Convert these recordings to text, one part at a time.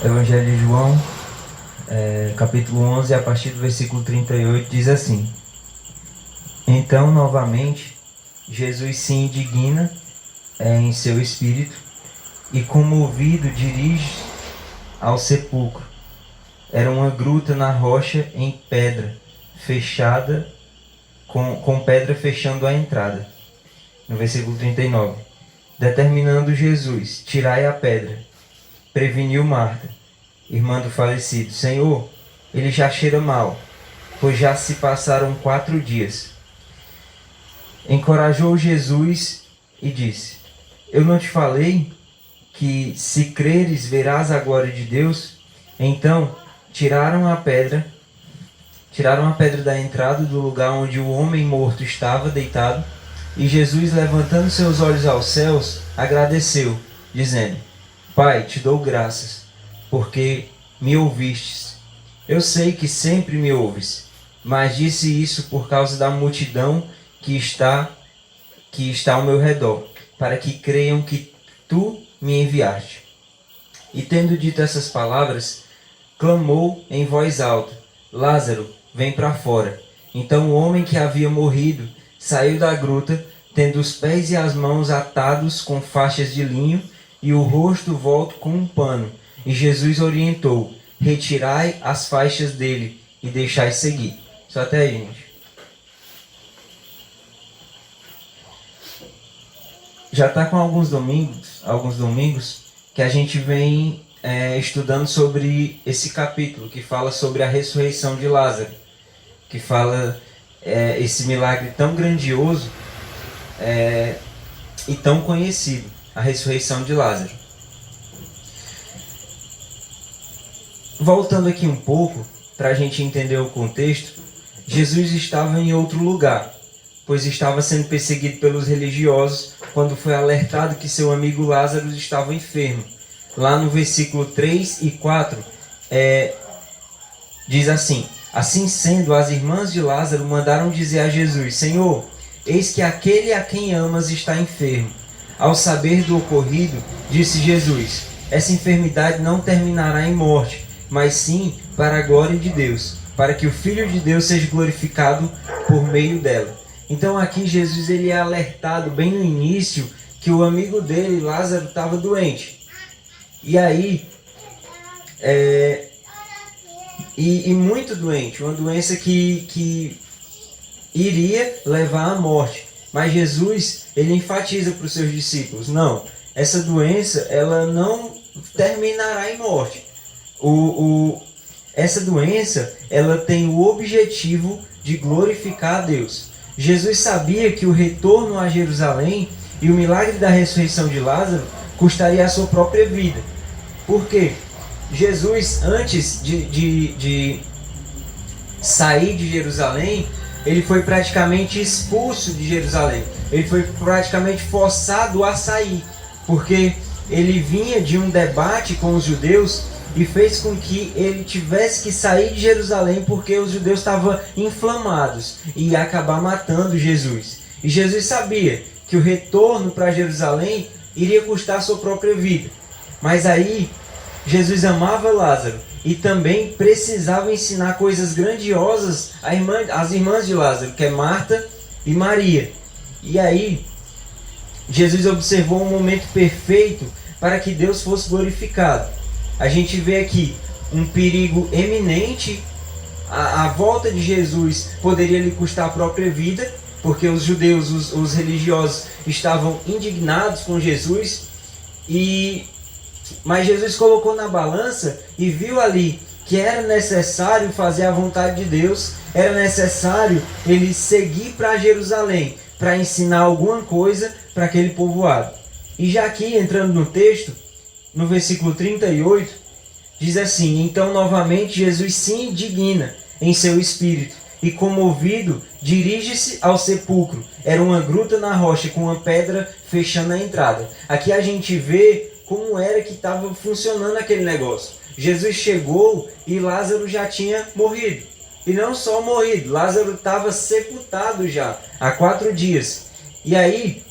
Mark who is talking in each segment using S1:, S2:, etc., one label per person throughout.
S1: Evangelho de João, capítulo 11, a partir do versículo 38, diz assim: Então, novamente, Jesus se indigna em seu espírito e, comovido, dirige ao sepulcro. Era uma gruta na rocha em pedra, fechada, com pedra fechando a entrada. No versículo 39. Determinando Jesus, tirai a pedra, preveniu Marta, irmã do falecido: Senhor, ele já cheira mal, pois já se passaram 4 dias. Encorajou Jesus e disse: Eu não te falei que, se creres, verás a glória de Deus? Então tiraram a pedra da entrada do lugar onde o homem morto estava deitado, e Jesus, levantando seus olhos aos céus, agradeceu, dizendo: Pai, te dou graças, porque me ouvistes. Eu sei que sempre me ouves, mas disse isso por causa da multidão que está ao meu redor, para que creiam que tu me enviaste. E tendo dito essas palavras, clamou em voz alta: Lázaro, vem para fora. Então o homem que havia morrido saiu da gruta, tendo os pés e as mãos atados com faixas de linho e o rosto volto com um pano. E Jesus orientou: retirai as faixas dele e deixai seguir. Só até aí, gente. Já está com alguns domingos que a gente vem estudando sobre esse capítulo que fala sobre a ressurreição de Lázaro, que fala esse milagre tão grandioso e tão conhecido, a ressurreição de Lázaro. Voltando aqui um pouco, para a gente entender o contexto, Jesus estava em outro lugar, pois estava sendo perseguido pelos religiosos quando foi alertado que seu amigo Lázaro estava enfermo. Lá no versículo 3 e 4, diz assim: Assim sendo, as irmãs de Lázaro mandaram dizer a Jesus: Senhor, eis que aquele a quem amas está enfermo. Ao saber do ocorrido, disse Jesus: Essa enfermidade não terminará em morte, mas sim para a glória de Deus, para que o Filho de Deus seja glorificado por meio dela. Então aqui Jesus ele é alertado bem no início que o amigo dele, Lázaro, estava doente. E aí, e muito doente, uma doença que iria levar à morte. Mas Jesus, ele enfatiza para os seus discípulos: não, essa doença ela não terminará em morte. Essa doença ela tem o objetivo de glorificar a Deus. Jesus sabia que o retorno a Jerusalém e o milagre da ressurreição de Lázaro custaria a sua própria vida. Por quê? Jesus, antes de sair de Jerusalém, ele foi praticamente expulso de Jerusalém. Ele foi praticamente forçado a sair, porque ele vinha de um debate com os judeus e fez com que ele tivesse que sair de Jerusalém porque os judeus estavam inflamados e ia acabar matando Jesus. E Jesus sabia que o retorno para Jerusalém iria custar a sua própria vida. Mas aí, Jesus amava Lázaro e também precisava ensinar coisas grandiosas às irmãs de Lázaro, que é Marta e Maria. E aí, Jesus observou um momento perfeito para que Deus fosse glorificado. A gente vê aqui um perigo eminente. A volta de Jesus poderia lhe custar a própria vida, porque os judeus, os religiosos, estavam indignados com Jesus. Mas Jesus colocou na balança e viu ali que era necessário fazer a vontade de Deus, era necessário ele seguir para Jerusalém, para ensinar alguma coisa para aquele povoado. E já aqui, entrando no texto, no versículo 38, diz assim: Então novamente Jesus se indigna em seu espírito e, comovido, dirige-se ao sepulcro. Era uma gruta na rocha com uma pedra fechando a entrada. Aqui a gente vê como era que estava funcionando aquele negócio. Jesus chegou e Lázaro já tinha morrido. E não só morrido, Lázaro estava sepultado já há 4 dias. E aí,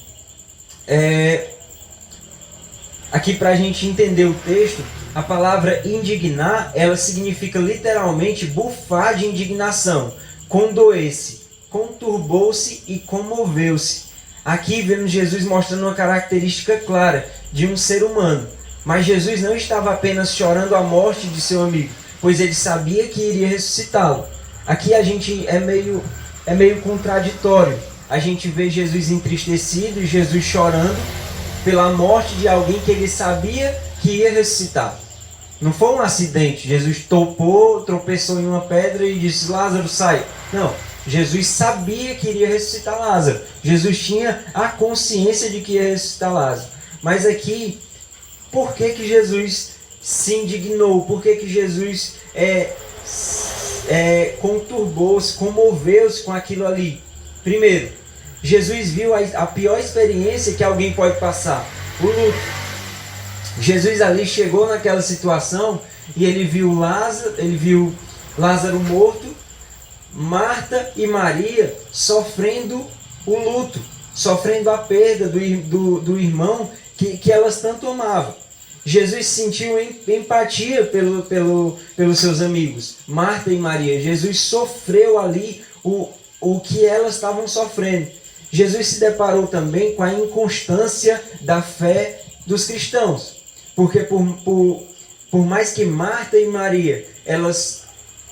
S1: Aqui, para a gente entender o texto, a palavra indignar, ela significa literalmente bufar de indignação, condoer-se, conturbou-se e comoveu-se. Aqui vemos Jesus mostrando uma característica clara de um ser humano. Mas Jesus não estava apenas chorando a morte de seu amigo, pois ele sabia que iria ressuscitá-lo. Aqui a gente é meio contraditório. A gente vê Jesus entristecido e Jesus chorando pela morte de alguém que ele sabia que ia ressuscitar. Não foi um acidente. Jesus tropeçou em uma pedra e disse: Lázaro, sai. Não. Jesus sabia que iria ressuscitar Lázaro. Jesus tinha a consciência de que ia ressuscitar Lázaro. Mas aqui, por que Jesus se indignou? Por que Jesus conturbou-se, comoveu-se com aquilo ali? Primeiro, Jesus viu a pior experiência que alguém pode passar: o luto. Jesus ali chegou naquela situação e ele viu Lázaro morto, Marta e Maria sofrendo o luto, sofrendo a perda do irmão que elas tanto amavam. Jesus sentiu empatia pelos seus amigos, Marta e Maria. Jesus sofreu ali o que elas estavam sofrendo. Jesus se deparou também com a inconstância da fé dos cristãos. Porque por mais que Marta e Maria, elas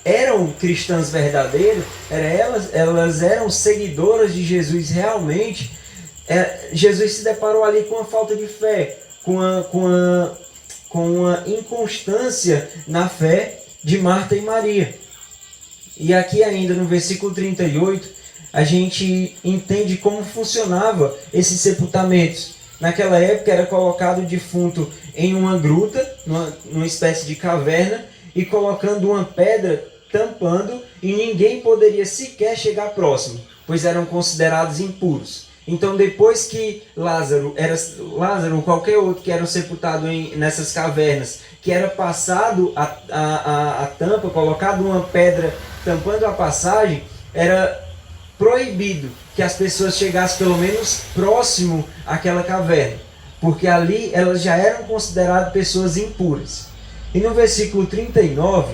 S1: eram cristãs verdadeiras, elas eram seguidoras de Jesus realmente, Jesus se deparou ali com a falta de fé, com a inconstância na fé de Marta e Maria. E aqui ainda no versículo 38, a gente entende como funcionava esses sepultamentos. Naquela época era colocado o defunto em uma gruta, numa espécie de caverna, e colocando uma pedra tampando, e ninguém poderia sequer chegar próximo, pois eram considerados impuros. Então, depois que Lázaro ou qualquer outro que era sepultado nessas cavernas, que era passado a tampa, colocado uma pedra tampando a passagem, era proibido que as pessoas chegassem pelo menos próximo àquela caverna, porque ali elas já eram consideradas pessoas impuras. E no versículo 39,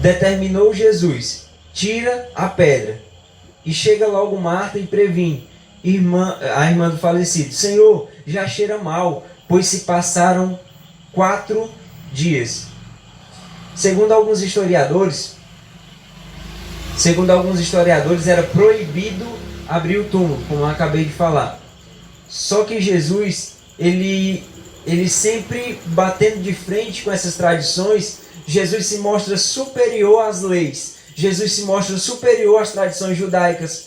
S1: determinou Jesus: tira a pedra. E chega logo Marta e previne a irmã do falecido: Senhor, já cheira mal, pois se passaram 4 dias. Segundo alguns historiadores, era proibido abrir o túmulo, como eu acabei de falar. Só que Jesus, ele sempre batendo de frente com essas tradições, Jesus se mostra superior às leis. Jesus se mostra superior às tradições judaicas.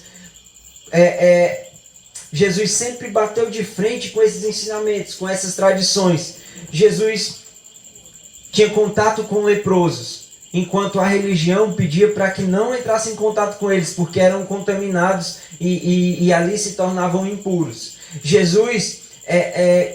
S1: Jesus sempre bateu de frente com esses ensinamentos, com essas tradições. Jesus tinha contato com leprosos, enquanto a religião pedia para que não entrasse em contato com eles, porque eram contaminados e ali se tornavam impuros. Jesus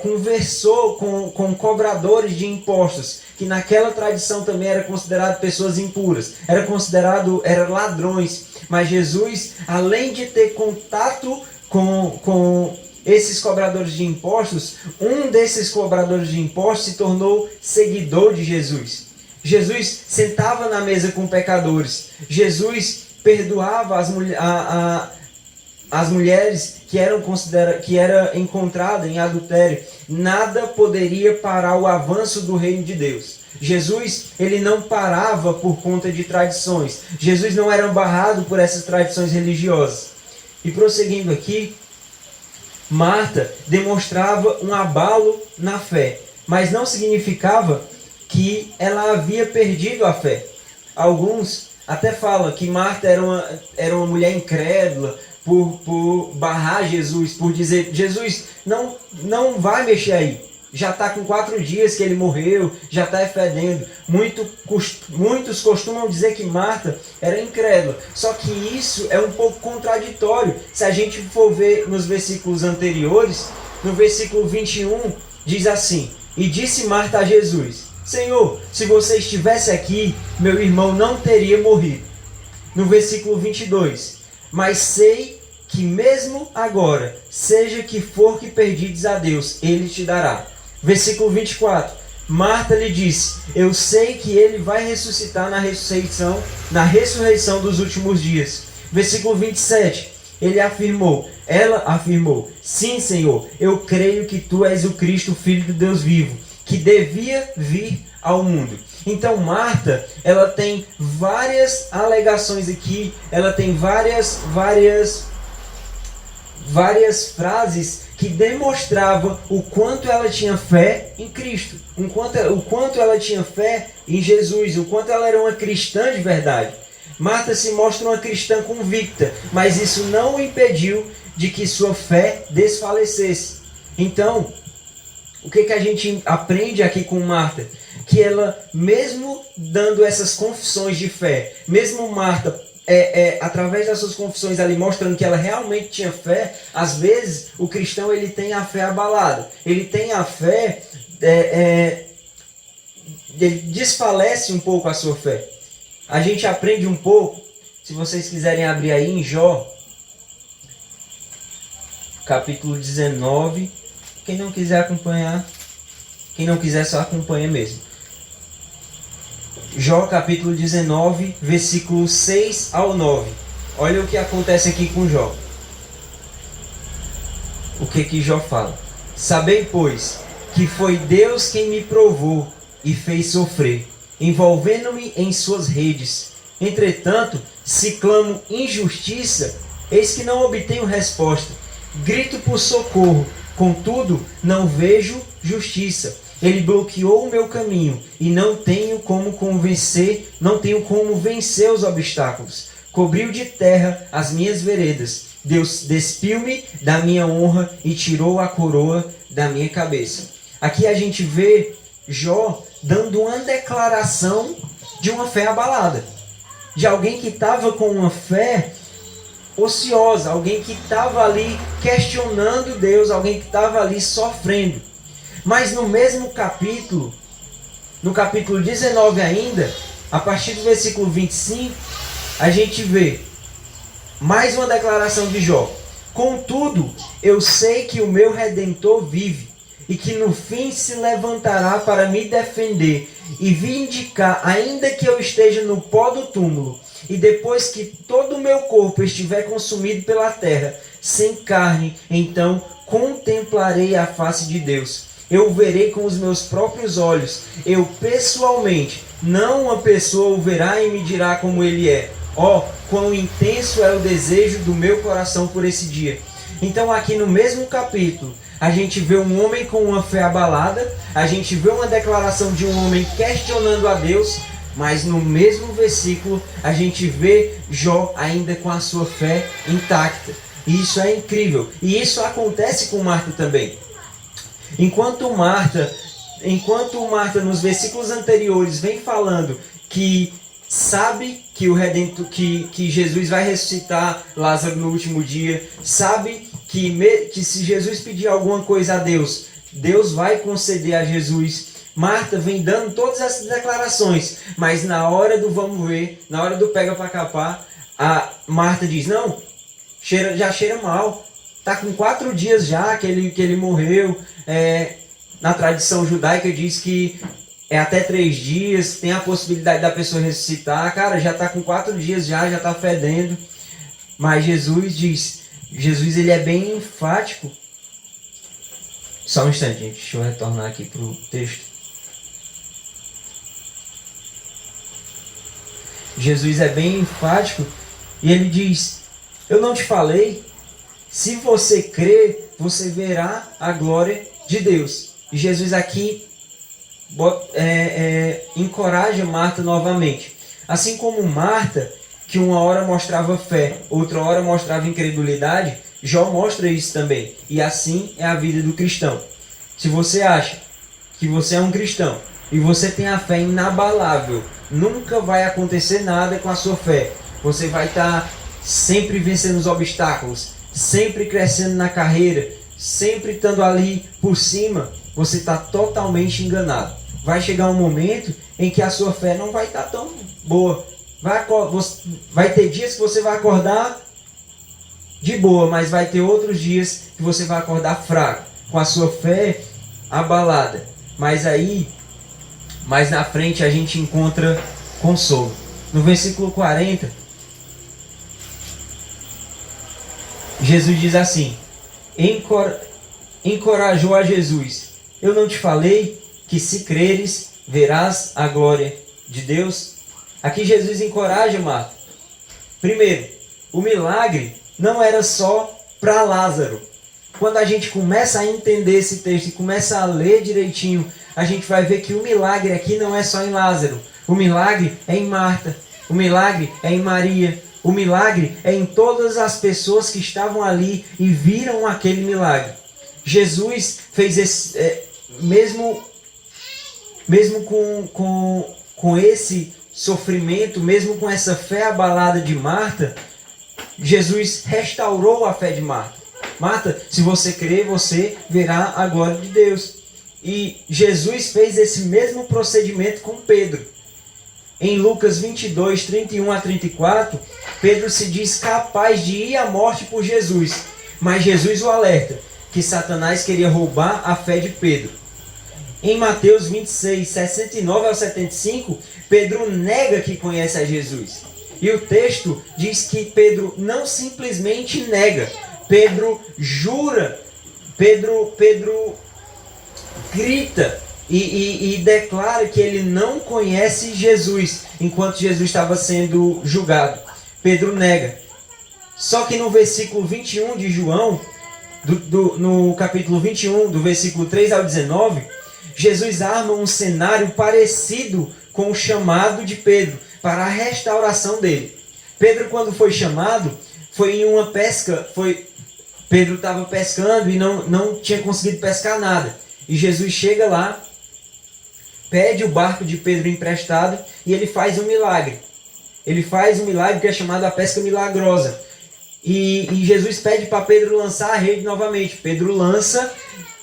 S1: conversou com cobradores de impostos, que naquela tradição também eram considerados pessoas impuras, eram ladrões. Mas Jesus, além de ter contato com esses cobradores de impostos, um desses cobradores de impostos se tornou seguidor de Jesus. Jesus sentava na mesa com pecadores. Jesus perdoava as mulheres que eram encontradas em adultério. Nada poderia parar o avanço do reino de Deus. Jesus, ele não parava por conta de tradições. Jesus não era barrado por essas tradições religiosas. E prosseguindo aqui, Marta demonstrava um abalo na fé, mas não significava que ela havia perdido a fé. Alguns até falam que Marta era uma mulher incrédula por barrar Jesus, por dizer: Jesus, não vai mexer aí. Já está com 4 dias que ele morreu, já está fedendo. Muitos costumam dizer que Marta era incrédula. Só que isso é um pouco contraditório. Se a gente for ver nos versículos anteriores, no versículo 21, diz assim: e disse Marta a Jesus: Senhor, se você estivesse aqui, meu irmão não teria morrido. No versículo 22, mas sei que mesmo agora, seja que for que perdides a Deus, Ele te dará. Versículo 24. Marta lhe disse: eu sei que Ele vai ressuscitar na ressurreição dos últimos dias. Versículo 27. Ela afirmou: sim, Senhor, eu creio que Tu és o Cristo, o Filho do Deus vivo, que devia vir ao mundo. Então Marta, ela tem várias alegações aqui, ela tem várias frases que demonstravam o quanto ela tinha fé em Cristo, o quanto ela tinha fé em Jesus, o quanto ela era uma cristã de verdade. Marta se mostra uma cristã convicta, mas isso não o impediu de que sua fé desfalecesse. Então, o que a gente aprende aqui com Marta? Que ela, mesmo dando essas confissões de fé, mesmo Marta, através das suas confissões ali, mostrando que ela realmente tinha fé, às vezes o cristão ele tem a fé abalada. Ele tem a fé, ele desfalece um pouco a sua fé. A gente aprende um pouco, se vocês quiserem abrir aí em Jó, capítulo 19. Quem não quiser acompanhar, quem não quiser só acompanha mesmo. Jó capítulo 19, versículos 6 ao 9. Olha o que acontece aqui com Jó. O que Jó fala? Sabei, pois, que foi Deus quem me provou e fez sofrer, envolvendo-me em suas redes. Entretanto, se clamo injustiça, eis que não obtenho resposta. Grito por socorro, contudo não vejo justiça. Ele bloqueou o meu caminho e não tenho como vencer os obstáculos. Cobriu de terra as minhas veredas. Deus despiu-me da minha honra e tirou a coroa da minha cabeça. Aqui a gente vê Jó dando uma declaração de uma fé abalada. De alguém que estava com uma fé ociosa, alguém que estava ali questionando Deus, alguém que estava ali sofrendo. Mas no mesmo capítulo, no capítulo 19 ainda, a partir do versículo 25, a gente vê mais uma declaração de Jó. Contudo, eu sei que o meu Redentor vive, e que no fim se levantará para me defender e vindicar, ainda que eu esteja no pó do túmulo, e depois que todo o meu corpo estiver consumido pela terra, sem carne, então contemplarei a face de Deus. Eu o verei com os meus próprios olhos, eu pessoalmente, não uma pessoa o verá e me dirá como ele é. Ó, quão intenso é o desejo do meu coração por esse dia. Então aqui no mesmo capítulo, a gente vê um homem com uma fé abalada, a gente vê uma declaração de um homem questionando a Deus, mas no mesmo versículo a gente vê Jó ainda com a sua fé intacta. E isso é incrível. E isso acontece com Marta também. Enquanto Marta nos versículos anteriores vem falando que sabe que o Redentor, que Jesus vai ressuscitar Lázaro no último dia, sabe que se Jesus pedir alguma coisa a Deus, Deus vai conceder a Jesus. Marta vem dando todas essas declarações, mas na hora do vamos ver, na hora do pega para capar, a Marta diz: não, já cheira mal, tá com 4 dias já que ele morreu. Na tradição judaica diz que é até 3 dias, tem a possibilidade da pessoa ressuscitar. Cara, já tá com 4 dias já tá fedendo. Mas Jesus ele é bem enfático. Só um instante, gente, deixa eu retornar aqui pro texto. Jesus é bem enfático e ele diz: eu não te falei? Se você crer, você verá a glória de Deus. E Jesus aqui encoraja Marta novamente. Assim como Marta, que uma hora mostrava fé, outra hora mostrava incredulidade, Jó mostra isso também. E assim é a vida do cristão. Se você acha que você é um cristão e você tem a fé inabalável, nunca vai acontecer nada com a sua fé. Você vai estar sempre vencendo os obstáculos, sempre crescendo na carreira, sempre estando ali por cima. Você está totalmente enganado. Vai chegar um momento em que a sua fé não vai estar tão boa. Vai ter dias que você vai acordar de boa, mas vai ter outros dias que você vai acordar fraco, com a sua fé abalada. Mas aí, mais na frente, a gente encontra consolo. No versículo 40, Jesus diz assim: encorajou a Jesus: eu não te falei que se creres, verás a glória de Deus? Aqui Jesus encoraja Marta. Primeiro, o milagre não era só para Lázaro. Quando a gente começa a entender esse texto e começa a ler direitinho, a gente vai ver que o milagre aqui não é só em Lázaro. O milagre é em Marta. O milagre é em Maria. O milagre é em todas as pessoas que estavam ali e viram aquele milagre. Jesus fez esse, mesmo com esse sofrimento, mesmo com essa fé abalada de Marta, Jesus restaurou a fé de Marta. Marta, se você crer, você verá a glória de Deus. E Jesus fez esse mesmo procedimento com Pedro. Em Lucas 22, 31 a 34, Pedro se diz capaz de ir à morte por Jesus. Mas Jesus o alerta que Satanás queria roubar a fé de Pedro. Em Mateus 26, 69 ao 75, Pedro nega que conhece a Jesus. E o texto diz que Pedro não simplesmente nega, Pedro jura, Pedro grita e declara que ele não conhece Jesus enquanto Jesus estava sendo julgado. Pedro nega. Só que no versículo 21 de João, no capítulo 21, do versículo 3 ao 19, Jesus arma um cenário parecido com o chamado de Pedro para a restauração dele. Pedro, quando foi chamado, foi em uma pesca, Pedro estava pescando e não tinha conseguido pescar nada. E Jesus chega lá, pede o barco de Pedro emprestado e ele faz um milagre. Ele faz um milagre que é chamado a pesca milagrosa. E Jesus pede para Pedro lançar a rede novamente. Pedro lança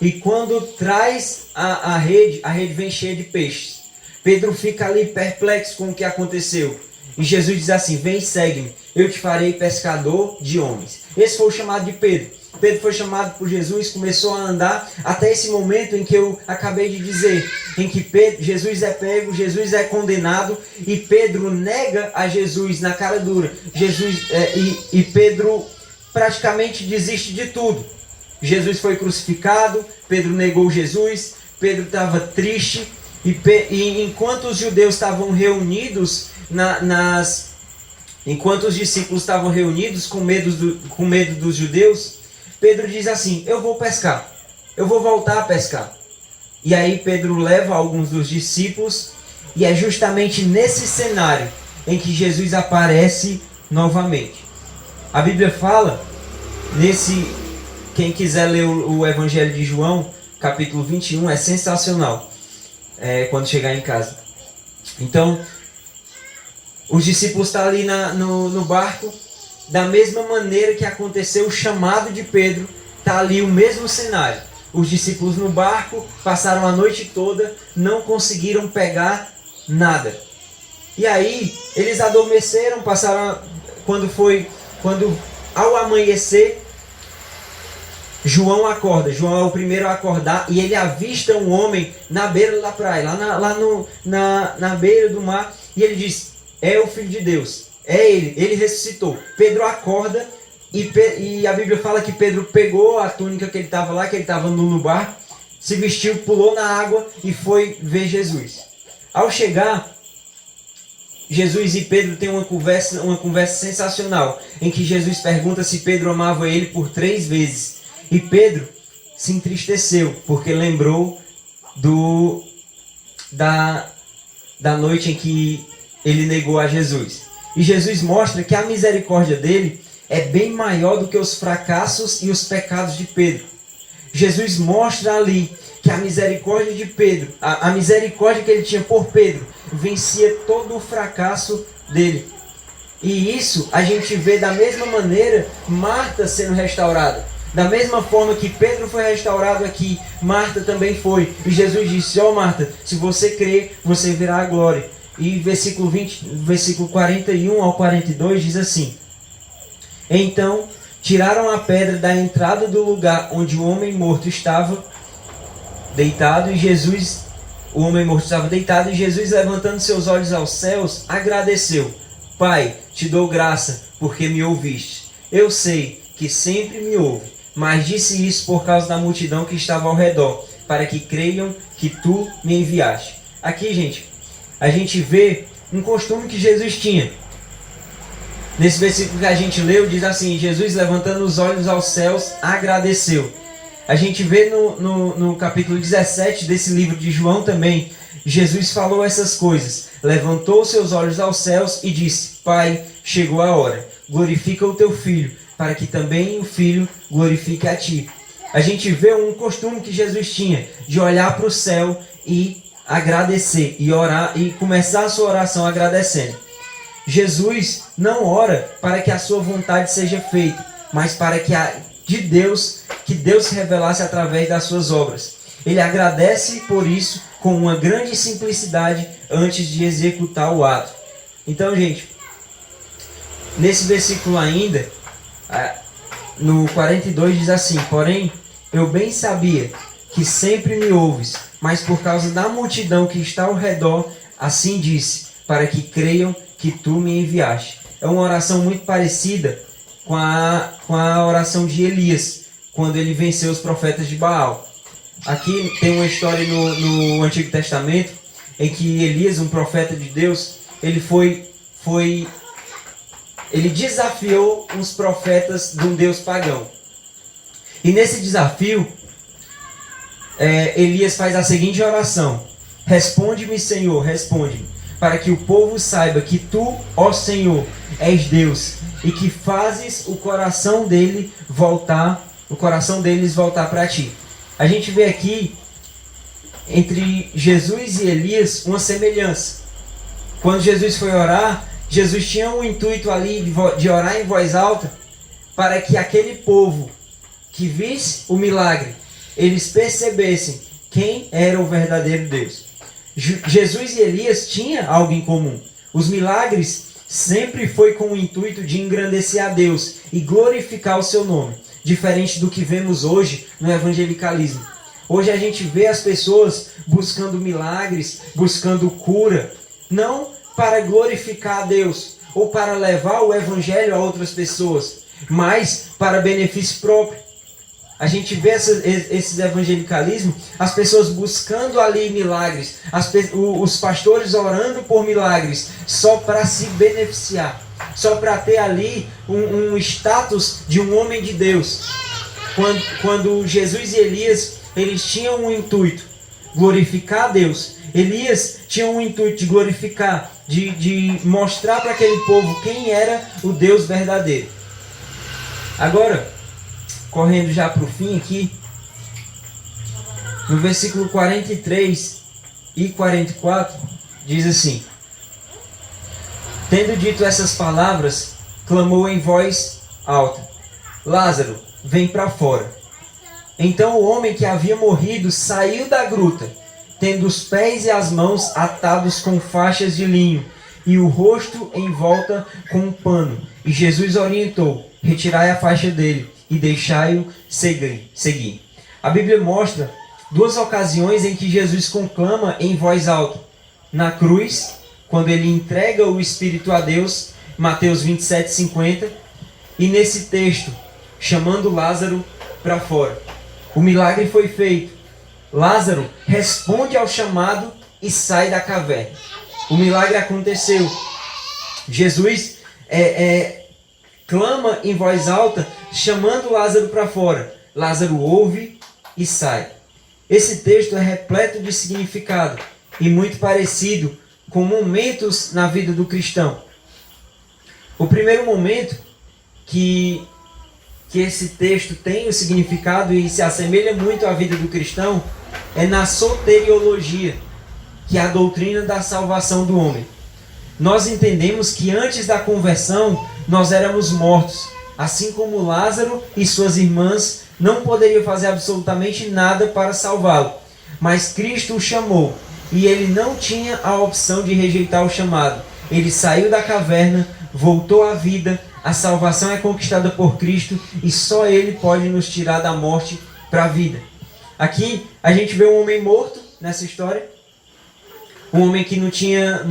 S1: e quando traz a rede vem cheia de peixes. Pedro fica ali perplexo com o que aconteceu. E Jesus diz assim: vem e segue-me, eu te farei pescador de homens. Esse foi o chamado de Pedro. Pedro foi chamado por Jesus, começou a andar até esse momento em que eu acabei de dizer, em que Jesus é pego, Jesus é condenado e Pedro nega a Jesus na cara dura. E Pedro praticamente desiste de tudo. Jesus foi crucificado, Pedro negou Jesus, Pedro estava triste e enquanto os judeus estavam reunidos enquanto os discípulos estavam reunidos com medo dos judeus, Pedro diz assim: eu vou pescar, eu vou voltar a pescar. E aí Pedro leva alguns dos discípulos e é justamente nesse cenário em que Jesus aparece novamente. A Bíblia fala, quem quiser ler o Evangelho de João, capítulo 21, é sensacional, quando chegar em casa. Então, os discípulos estão ali no barco. Da mesma maneira que aconteceu o chamado de Pedro, está ali o mesmo cenário. Os discípulos no barco passaram a noite toda, não conseguiram pegar nada. E aí, eles adormeceram, quando ao amanhecer, João acorda. João é o primeiro a acordar e ele avista um homem na beira da praia, na beira do mar, e ele diz: é o Filho de Deus. É ele ressuscitou. Pedro acorda e a Bíblia fala que Pedro pegou a túnica que ele estava lá, que ele estava no barco, se vestiu, pulou na água e foi ver Jesus. Ao chegar, Jesus e Pedro têm uma conversa sensacional, em que Jesus pergunta se Pedro amava ele por 3 vezes. E Pedro se entristeceu, porque lembrou da noite em que ele negou a Jesus. E Jesus mostra que a misericórdia dele é bem maior do que os fracassos e os pecados de Pedro. Jesus mostra ali que a misericórdia de Pedro, a misericórdia que ele tinha por Pedro, vencia todo o fracasso dele. E isso a gente vê da mesma maneira Marta sendo restaurada. Da mesma forma que Pedro foi restaurado aqui, Marta também foi. E Jesus disse: ó Marta, se você crer, você verá a glória. E versículo 41 ao 42 diz assim: então Tiraram a pedra da entrada do lugar onde o homem morto estava deitado, o homem morto estava deitado, e Jesus, levantando seus olhos aos céus, agradeceu. Pai, te dou graça, porque me ouviste. Eu sei que sempre me ouve, mas disse isso por causa da multidão que estava ao redor, para que creiam que tu me enviaste. Aqui, gente, a gente vê um costume que Jesus tinha. Nesse versículo que a gente leu, diz assim: Jesus, levantando os olhos aos céus, agradeceu. A gente vê no capítulo 17 desse livro de João também, Jesus falou essas coisas. Levantou seus olhos aos céus e disse: Pai, chegou a hora. Glorifica o teu Filho, para que também o Filho glorifique a ti. A gente vê um costume que Jesus tinha, de olhar para o céu e agradecer, e orar, e começar a sua oração agradecendo. Jesus não ora para que a sua vontade seja feita, mas para que Deus se revelasse através das suas obras. Ele agradece por isso com uma grande simplicidade antes de executar o ato. Então, gente, nesse versículo ainda, no 42 diz assim: Porém, eu bem sabia que sempre me ouves, mas por causa da multidão que está ao redor, assim disse, para que creiam que tu me enviaste. É uma oração muito parecida com a oração de Elias, quando ele venceu os profetas de Baal. Aqui tem uma história no Antigo Testamento, em que Elias, um profeta de Deus, ele desafiou uns profetas de um Deus pagão. E nesse desafio, Elias faz a seguinte oração: Responde-me, Senhor, responde-me, para que o povo saiba que tu, ó Senhor, és Deus, e que fazes o coração deles voltar para ti. A gente vê aqui, entre Jesus e Elias, uma semelhança. Quando Jesus foi orar, Jesus tinha um intuito ali de orar em voz alta, para que aquele povo que visse o milagre, eles percebessem quem era o verdadeiro Deus. Jesus e Elias tinham algo em comum. Os milagres sempre foi com o intuito de engrandecer a Deus e glorificar o seu nome, diferente do que vemos hoje no evangelicalismo. Hoje a gente vê as pessoas buscando milagres, buscando cura, não para glorificar a Deus ou para levar o evangelho a outras pessoas, mas para benefício próprio. A gente vê esses evangelicalismos, as pessoas buscando ali milagres, os pastores orando por milagres, só para se beneficiar, só para ter ali um status de um homem de Deus. Quando Jesus e Elias, eles tinham um intuito, glorificar a Deus. Elias tinha um intuito de glorificar, de mostrar para aquele povo quem era o Deus verdadeiro. Agora, correndo já para o fim aqui, no versículo 43 e 44, diz assim: Tendo dito essas palavras, clamou em voz alta: Lázaro, vem para fora. Então o homem que havia morrido saiu da gruta, tendo os pés e as mãos atados com faixas de linho, e o rosto em volta com um pano. E Jesus orientou: Retirai a faixa dele e deixai-o seguir. A Bíblia mostra duas ocasiões em que Jesus conclama em voz alta. Na cruz, quando ele entrega o Espírito a Deus, Mateus 27:50, e nesse texto, chamando Lázaro para fora. O milagre foi feito. Lázaro responde ao chamado e sai da caverna. O milagre aconteceu. Jesus clama em voz alta, chamando Lázaro para fora. Lázaro ouve e sai. Esse texto é repleto de significado e muito parecido com momentos na vida do cristão. O primeiro momento que esse texto tem o significado e se assemelha muito à vida do cristão é na soteriologia, que é a doutrina da salvação do homem. Nós entendemos que antes da conversão nós éramos mortos, assim como Lázaro e suas irmãs não poderiam fazer absolutamente nada para salvá-lo. Mas Cristo o chamou e ele não tinha a opção de rejeitar o chamado. Ele saiu da caverna, voltou à vida, A salvação é conquistada por Cristo e só Ele pode nos tirar da morte para a vida. Aqui a gente vê um homem morto nessa história. Um homem que não tinha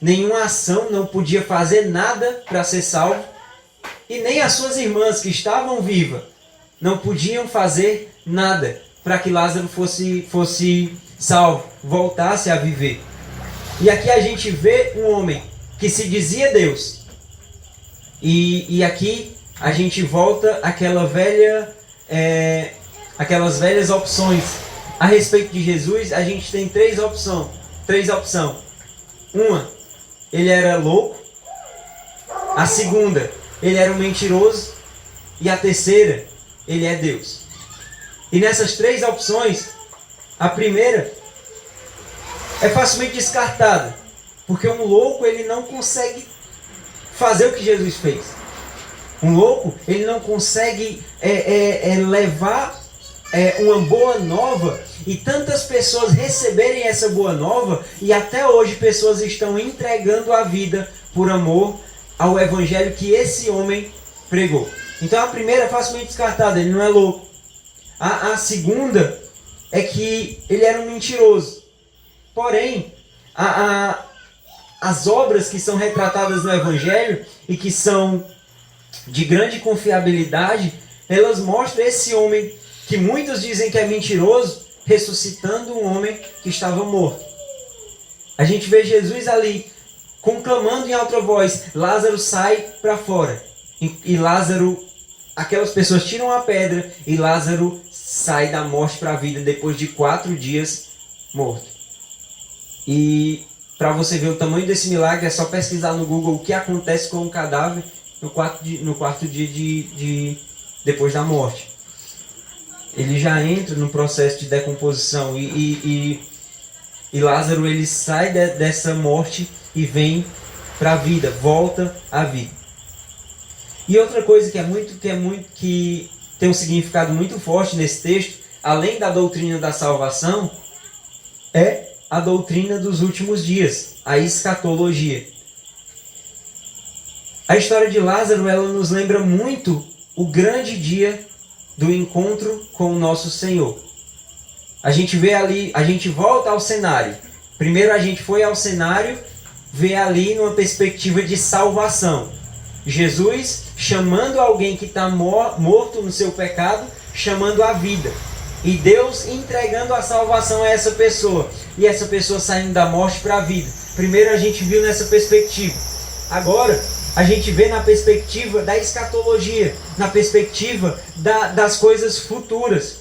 S1: nenhuma ação, não podia fazer nada para ser salvo. E nem as suas irmãs que estavam vivas não podiam fazer nada para que Lázaro fosse salvo, voltasse a viver. E aqui a gente vê um homem que se dizia Deus. E aqui a gente volta àquelas velhas opções. A respeito de Jesus, a gente tem três opções. Uma, ele era louco. A segunda, ele era um mentiroso. E a terceira, ele é Deus. E nessas três opções, a primeira é facilmente descartada. Porque um louco, ele não consegue fazer o que Jesus fez. Um louco, ele não consegue levar uma boa nova e tantas pessoas receberem essa boa nova, e até hoje pessoas estão entregando a vida por amor ao evangelho que esse homem pregou. Então a primeira é facilmente descartada, ele não é louco. A segunda é que ele era um mentiroso. Porém, as obras que são retratadas no evangelho e que são de grande confiabilidade, elas mostram esse homem que muitos dizem que é mentiroso, ressuscitando um homem que estava morto. A gente vê Jesus ali, conclamando em alta voz, Lázaro sai para fora. E Lázaro, aquelas pessoas tiram a pedra e Lázaro sai da morte para a vida depois de 4 dias morto. E para você ver o tamanho desse milagre, é só pesquisar no Google o que acontece com o cadáver no quarto dia depois da morte. Ele já entra no processo de decomposição e Lázaro ele sai dessa morte e vem para a vida, volta à vida. E outra coisa que tem um significado muito forte nesse texto, além da doutrina da salvação, é a doutrina dos últimos dias, a escatologia. A história de Lázaro, ela nos lembra muito o grande dia do encontro com o nosso Senhor. A gente vê ali, a gente volta ao cenário. Primeiro a gente foi ao cenário, vê ali numa perspectiva de salvação. Jesus chamando alguém que está morto no seu pecado, chamando a vida. E Deus entregando a salvação a essa pessoa. E essa pessoa saindo da morte para a vida. Primeiro a gente viu nessa perspectiva. Agora a gente vê na perspectiva da escatologia, na perspectiva das coisas futuras.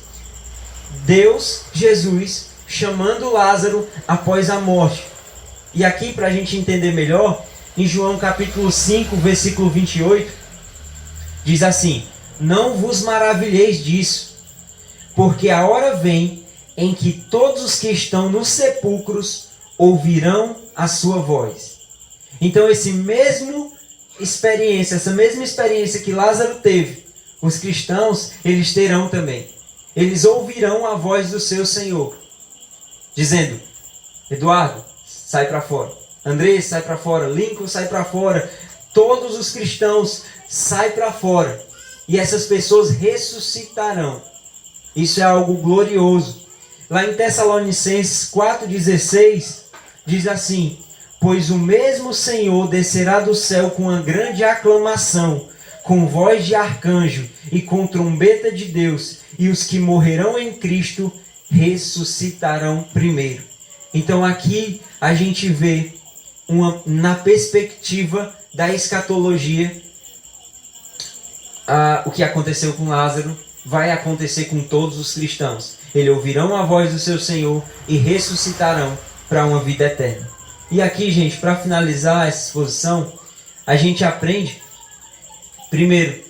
S1: Deus, Jesus, chamando Lázaro após a morte. E aqui, para a gente entender melhor, em João capítulo 5, versículo 28, diz assim: não vos maravilheis disso, porque a hora vem em que todos os que estão nos sepulcros ouvirão a sua voz. Então essa mesma experiência que Lázaro teve, os cristãos, eles terão também. Eles ouvirão a voz do seu Senhor, dizendo: Eduardo, sai para fora. André, sai para fora. Lincoln, sai para fora. Todos os cristãos, sai para fora. E essas pessoas ressuscitarão. Isso é algo glorioso. Lá em Tessalonicenses 4,16, diz assim: pois o mesmo Senhor descerá do céu com uma grande aclamação, com voz de arcanjo e com trombeta de Deus, e os que morrerão em Cristo ressuscitarão primeiro. Então aqui a gente vê na perspectiva da escatologia, o que aconteceu com Lázaro vai acontecer com todos os cristãos. Eles ouvirão a voz do seu Senhor e ressuscitarão para uma vida eterna. E aqui, gente, para finalizar essa exposição, a gente aprende, primeiro,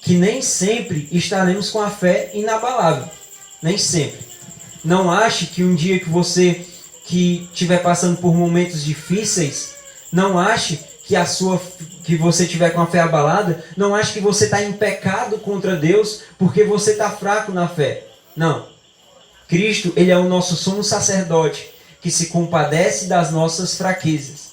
S1: que nem sempre estaremos com a fé inabalável. Nem sempre. Não ache que um dia que você estiver passando por momentos difíceis, não ache que você estiver com a fé abalada, não ache que você está em pecado contra Deus porque você está fraco na fé. Não. Cristo, ele é o nosso sumo sacerdote que se compadece das nossas fraquezas.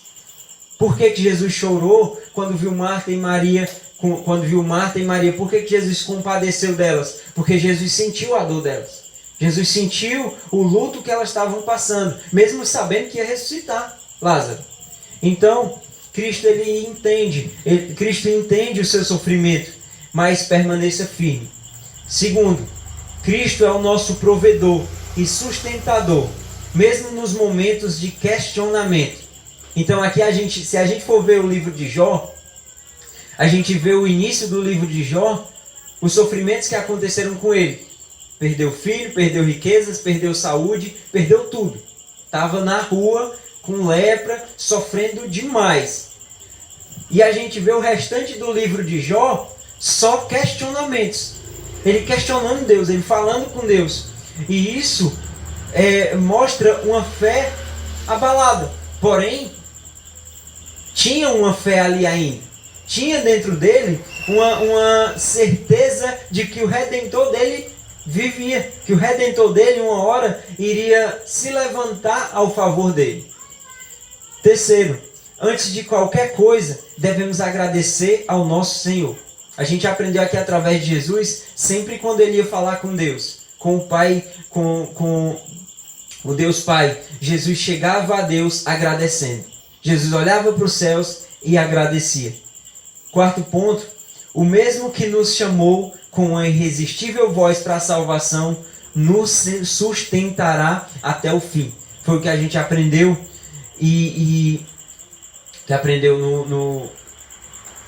S1: Por que Jesus chorou quando viu Marta e Maria? Por que Jesus se compadeceu delas? Porque Jesus sentiu a dor delas. Jesus sentiu o luto que elas estavam passando, mesmo sabendo que ia ressuscitar Lázaro. Então, Cristo entende o seu sofrimento, mas permaneça firme. Segundo, Cristo é o nosso provedor e sustentador, mesmo nos momentos de questionamento. Então aqui se a gente for ver o livro de Jó, a gente vê o início do livro de Jó, os sofrimentos que aconteceram com ele. Perdeu filho, perdeu riquezas, perdeu saúde, perdeu tudo. Estava na rua, com lepra, sofrendo demais. E a gente vê o restante do livro de Jó, só questionamentos. Ele questionando Deus, ele falando com Deus. E isso mostra uma fé abalada. Porém, tinha uma fé ali ainda. Tinha dentro dele uma certeza de que o Redentor dele vivia. Que o Redentor dele, uma hora, iria se levantar ao favor dele. Terceiro, antes de qualquer coisa, devemos agradecer ao nosso Senhor. A gente aprendeu aqui através de Jesus, sempre quando ele ia falar com Deus, com o Pai, com o Deus Pai, Jesus chegava a Deus agradecendo. Jesus olhava para os céus e agradecia. Quarto ponto, o mesmo que nos chamou com uma irresistível voz para a salvação, nos sustentará até o fim. Foi o que a gente aprendeu que aprendeu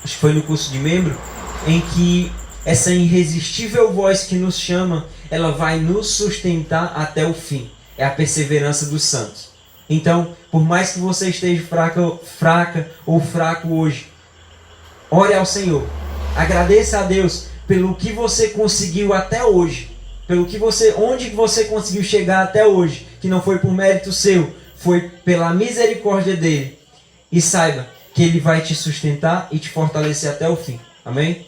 S1: acho que foi no curso de membro, em que essa irresistível voz que nos chama, ela vai nos sustentar até o fim. É a perseverança dos santos. Então, por mais que você esteja fraca ou fraco hoje, ore ao Senhor. Agradeça a Deus pelo que você conseguiu até hoje. Onde você conseguiu chegar até hoje, que não foi por mérito seu, foi pela misericórdia dele. E saiba que ele vai te sustentar e te fortalecer até o fim. Amém?